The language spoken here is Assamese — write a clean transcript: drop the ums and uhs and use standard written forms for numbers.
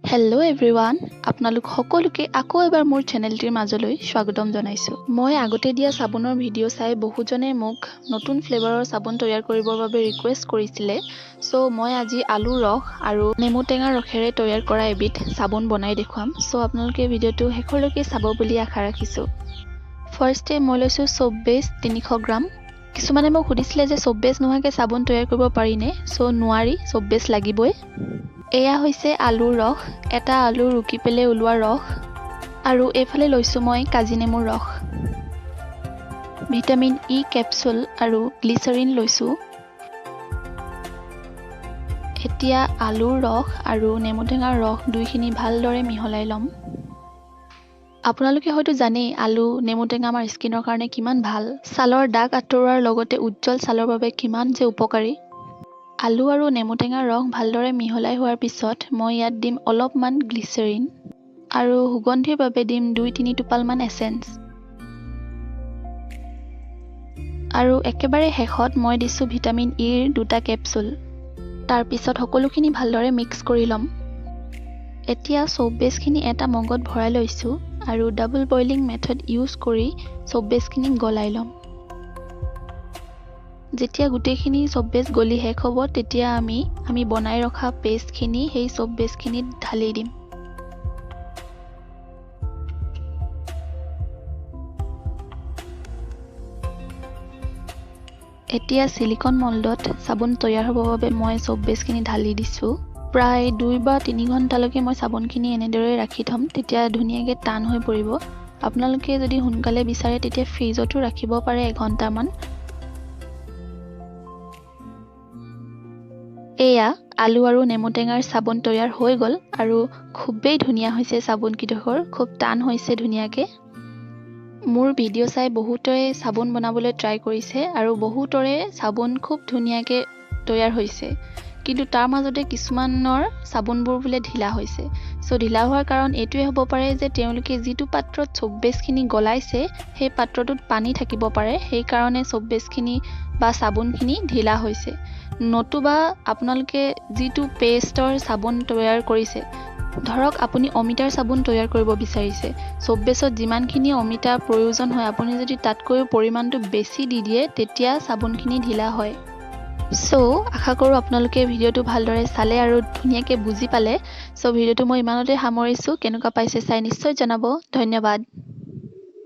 হেল্ল' এভৰিৱান, আপোনালোক সকলোকে আকৌ এবাৰ মোৰ চেনেলটিৰ মাজলৈ স্বাগতম জনাইছোঁ। মই আগতে দিয়া চাবোনৰ ভিডিঅ' চাই বহুজনে মোক নতুন ফ্লেভাৰৰ চাবোন তৈয়াৰ কৰিবৰ বাবে ৰিকুৱেষ্ট কৰিছিলে। চ' মই আজি আলুৰ ৰস আৰু নেমু টেঙাৰ ৰসেৰে তৈয়াৰ কৰা এবিধ চাবোন বনাই দেখুৱাম। চ' আপোনালোকে ভিডিঅ'টো শেষলৈকে চাব বুলি আশা ৰাখিছোঁ। ফাৰ্ষ্টে মই লৈছোঁ সোপ বেছ 300 গ্ৰাম। কিছুমানে মোক সুধিছিলে যে সোপ বেছ নোহোৱাকৈ চাবোন তৈয়াৰ কৰিব পাৰিনে? চ' নোৱাৰি, সোপ বেছ লাগিবই। এয়া হৈছে আলুৰ ৰস, এটা আলু ৰুকি পেলাই ওলোৱা ৰস, আৰু এইফালে লৈছোঁ মই কাজি নেমুৰ ৰস। ভিটামিন ই কেপচুল আৰু গ্লিচাৰিন লৈছোঁ। এতিয়া আলুৰ ৰস আৰু নেমু টেঙাৰ ৰস দুইখিনি ভালদৰে মিহলাই ল'ম। আপোনালোকে হয়তো জানেই আলু নেমু টেঙা আমাৰ স্কিনৰ কাৰণে কিমান ভাল, ছালৰ দাগ আঁতৰোৱাৰ লগতে উজ্জ্বল ছালৰ বাবে কিমান যে উপকাৰী। আলু আৰু নেমু টেঙাৰ ৰস ভালদৰে মিহলাই হোৱাৰ পিছত মই ইয়াত দিম অলপমান গ্লিচাৰিন আৰু সুগন্ধিৰ বাবে দিম 2-3 টোপালমান এছেঞ্চ। আৰু একেবাৰে শেষত মই দিছোঁ ভিটামিন ইৰ 2টা কেপচুল। তাৰপিছত সকলোখিনি ভালদৰে মিক্স কৰি ল'ম। এতিয়া সোপ বেছখিনি এটা মগত ভৰাই লৈছোঁ আৰু ডাবল বইলিং মেথড ইউজ কৰি সোপ বেছখিনি গলাই ল'ম। যেতিয়া গোটেইখিনি সোপ বেছ গলি শেষ হ'ব তেতিয়া আমি বনাই ৰখা পেষ্টখিনি সেই সোপ বেছখিনিত ঢালি দিম। এতিয়া সিলিকন মল্ডত চাবোন তৈয়াৰ হ'বৰ বাবে মই সোপ বেছখিনি ঢালি দিছোঁ। প্ৰায় 2 বা 3 ঘণ্টালৈকে মই চাবোনখিনি এনেদৰে ৰাখি থ'ম, তেতিয়া ধুনীয়াকৈ টান হৈ পৰিব। আপোনালোকে যদি সোনকালে বিচাৰে তেতিয়া ফ্ৰিজতো ৰাখিব পাৰে 1 ঘণ্টামান। এয়া আলু আৰু নেমু টেঙাৰ চাবোন তৈয়াৰ হৈ গ'ল আৰু খুবেই ধুনীয়া হৈছে চাবোনকেইডোখৰ, খুব টান হৈছে ধুনীয়াকৈ। মোৰ ভিডিঅ' চাই বহুতৰে চাবোন বনাবলৈ ট্ৰাই কৰিছে আৰু বহুতৰে চাবোন খুব ধুনীয়াকৈ তৈয়াৰ হৈছে, কিন্তু তাৰ মাজতে কিছুমানৰ চাবোনবোৰ বোলে ঢিলা হৈছে। চ' ঢিলা হোৱাৰ কাৰণ এইটোৱে হ'ব পাৰে যে তেওঁলোকে যিটো পাত্ৰত সোপ বেছখিনি গলাইছে সেই পাত্ৰটোত পানী থাকিব পাৰে, সেইকাৰণে সোপ বেছখিনি বা চাবোনখিনি ঢিলা হৈছে। নতুবা আপোনালোকে যিটো পেষ্টৰ চাবোন তৈয়াৰ কৰিছে, ধৰক আপুনি অমিতাৰ চাবোন তৈয়াৰ কৰিব বিচাৰিছে, সোপ বেছত যিমানখিনি অমিতা প্ৰয়োজন হয় আপুনি যদি তাতকৈও পৰিমাণটো বেছি দি দিয়ে তেতিয়া চাবোনখিনি ঢিলা হয়। চ' আশা কৰোঁ আপোনালোকে ভিডিঅ'টো ভালদৰে চালে আৰু ধুনীয়াকৈ বুজি পালে। চ' ভিডিঅ'টো মই ইমানতে সামৰিছোঁ। কেনেকুৱা পাইছে চাই নিশ্চয় জনাব। ধন্যবাদ।